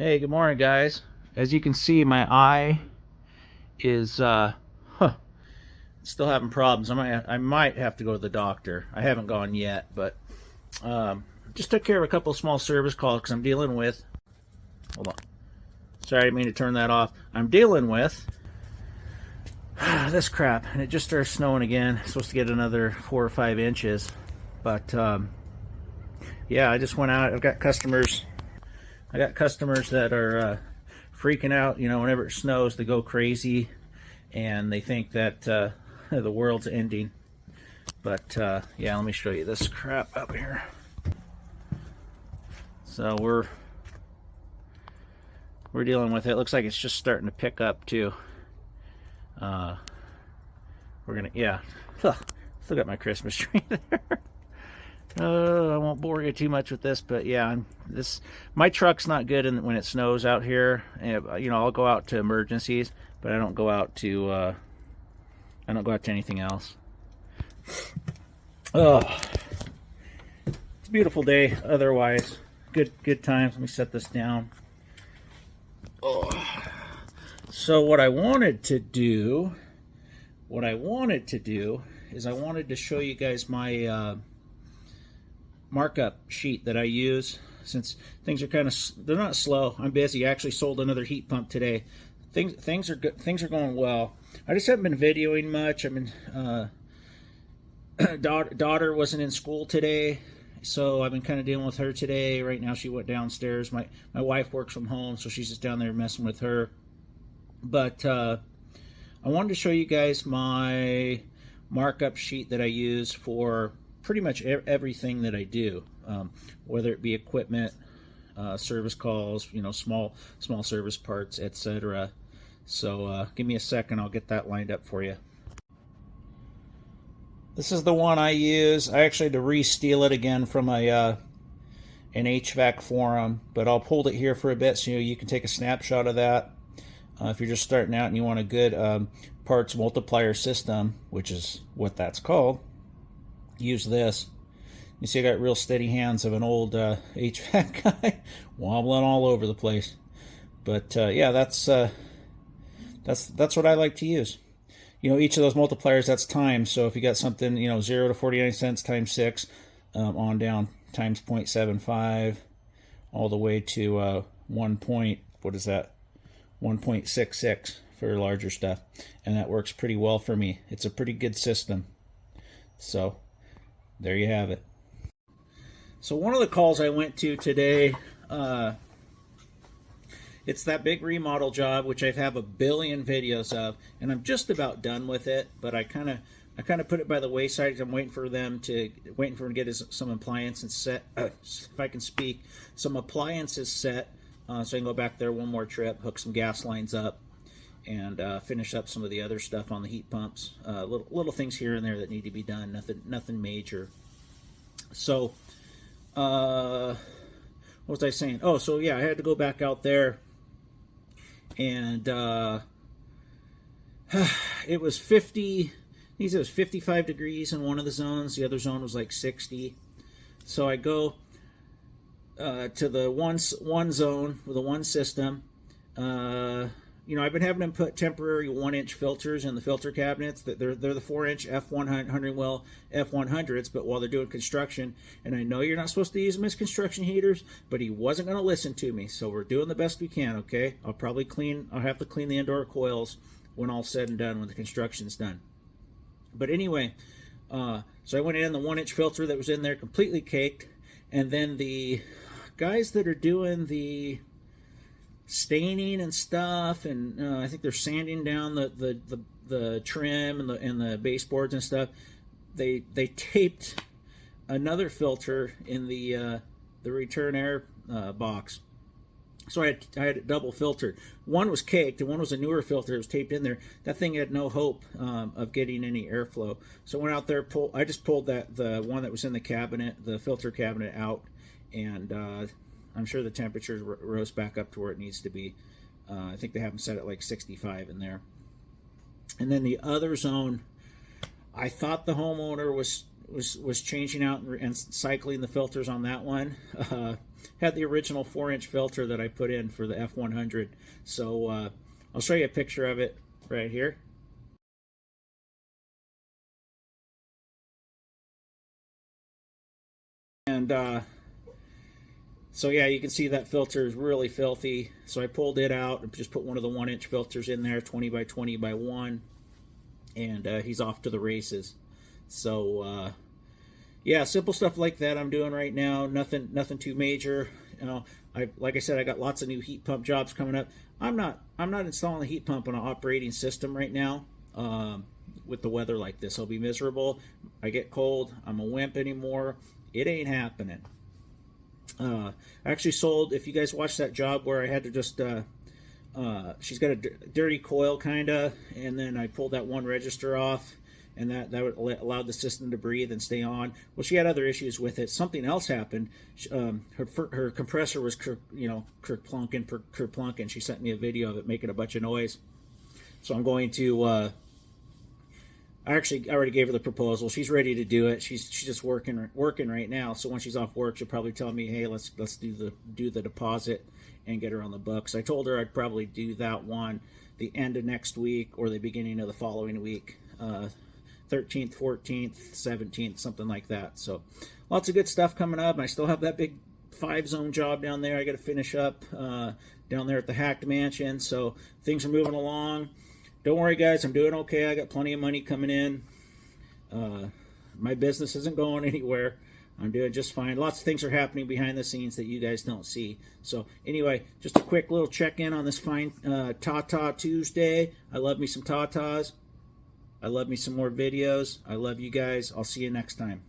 Hey, good morning, guys. As you can see, my eye is still having problems. I might have to go to the doctor. I haven't gone yet, but just took care of a couple of small service calls because I'm dealing with. Hold on. Sorry, I didn't mean to turn that off. I'm dealing with this crap, and it just started snowing again. Supposed to get another 4 or 5 inches, but yeah, I just went out. I've got customers. I got customers that are freaking out. You know, whenever it snows, they go crazy, and they think that the world's ending. But yeah, let me show you this crap up here. So we're dealing with it. Looks like it's just starting to pick up too. We're gonna, yeah. Still got my Christmas tree there. I won't bore you too much with this, but yeah, my truck's not good when it snows out here. You know, I'll go out to emergencies, but I don't go out to anything else. Oh, it's a beautiful day. Otherwise, good times. Let me set this down. Oh, so what I wanted to do is I wanted to show you guys my markup sheet that I use, since things are they're not slow. I'm busy. I actually sold another heat pump today. Things are good. Things are going well. I just haven't been videoing much. I mean, daughter wasn't in school today, so I've been kind of dealing with her today. Right now she went downstairs. My wife works from home, so she's just down there messing with her. But I wanted to show you guys my markup sheet that I use for pretty much everything that I do, whether it be equipment, service calls, you know, small service parts, etc. So give me a second, I'll get that lined up for you. This is the one I use. I actually had to re-steal it again from an HVAC forum, but I'll hold it here for a bit so you can take a snapshot of that. If you're just starting out and you want a good parts multiplier system, which is what that's called, use this. You see I got real steady hands of an old HVAC guy wobbling all over the place. But yeah, that's what I like to use. You know, each of those multipliers, that's times. So if you got something, you know, 0 to 49 cents times 6, on down, times 0.75, all the way to 1.66 for larger stuff. And that works pretty well for me. It's a pretty good system. So there you have it. So one of the calls I went to today, it's that big remodel job, which I have a billion videos of, and I'm just about done with it. But I kind of put it by the wayside. I'm waiting for them to get some appliances set. If I can speak, some appliances set, so I can go back there one more trip, hook some gas lines up, and finish up some of the other stuff on the heat pumps. Little things here and there that need to be done. Nothing major. So, what was I saying? Oh, so yeah, I had to go back out there, and it was 50. It was 55 degrees in one of the zones. The other zone was like 60. So I go to the one zone with the one system. You know, I've been having them put temporary 1-inch filters in the filter cabinets. They're the 4-inch F100 well F100s, but while they're doing construction, and I know you're not supposed to use them as construction heaters, but he wasn't going to listen to me, so we're doing the best we can. Okay, I'll have to clean the indoor coils when all's said and done, when the construction's done. But anyway, so I went in, the 1-inch filter that was in there completely caked, and then the guys that are doing the staining and stuff, and I think they're sanding down the trim and the baseboards and stuff. They taped another filter in the return air box. So I had it double filtered. One was caked and one was a newer filter that was taped in there. That thing had no hope of getting any airflow. So I went out there, I just pulled the one that was in the cabinet, the filter cabinet, out, and I'm sure the temperature rose back up to where it needs to be. I think they have them set at like 65 in there. And then the other zone, I thought the homeowner was was changing out and cycling the filters on that one. Had the original 4-inch filter that I put in for the F100. So I'll show you a picture of it right here. And so yeah, you can see that filter is really filthy. So I pulled it out and just put one of the 1-inch filters in there, 20 by 20 by 1, and he's off to the races. So yeah, simple stuff like that I'm doing right now. Nothing too major. You know, like I said, I got lots of new heat pump jobs coming up. I'm not installing a heat pump on an operating system right now. With the weather like this, I'll be miserable. I get cold. I'm a wimp anymore. It ain't happening. I actually sold, if you guys watched that job where I had to just, she's got a dirty coil kinda, and then I pulled that one register off, and that allowed the system to breathe and stay on. Well, she had other issues with it. Something else happened. Her compressor was kerplunking. She sent me a video of it making a bunch of noise. So I'm going to, I already gave her the proposal. She's ready to do it. She's just working right now. So when she's off work, she'll probably tell me, "Hey, let's do the deposit and get her on the books." I told her I'd probably do that one the end of next week or the beginning of the following week, 13th, 14th, 17th, something like that. So lots of good stuff coming up. And I still have that big 5-zone job down there I got to finish up down there at the Hacked Mansion. So things are moving along. Don't worry, guys. I'm doing okay. I got plenty of money coming in. My business isn't going anywhere. I'm doing just fine. Lots of things are happening behind the scenes that you guys don't see. So anyway, just a quick little check-in on this fine Tata Tuesday. I love me some Tatas. I love me some more videos. I love you guys. I'll see you next time.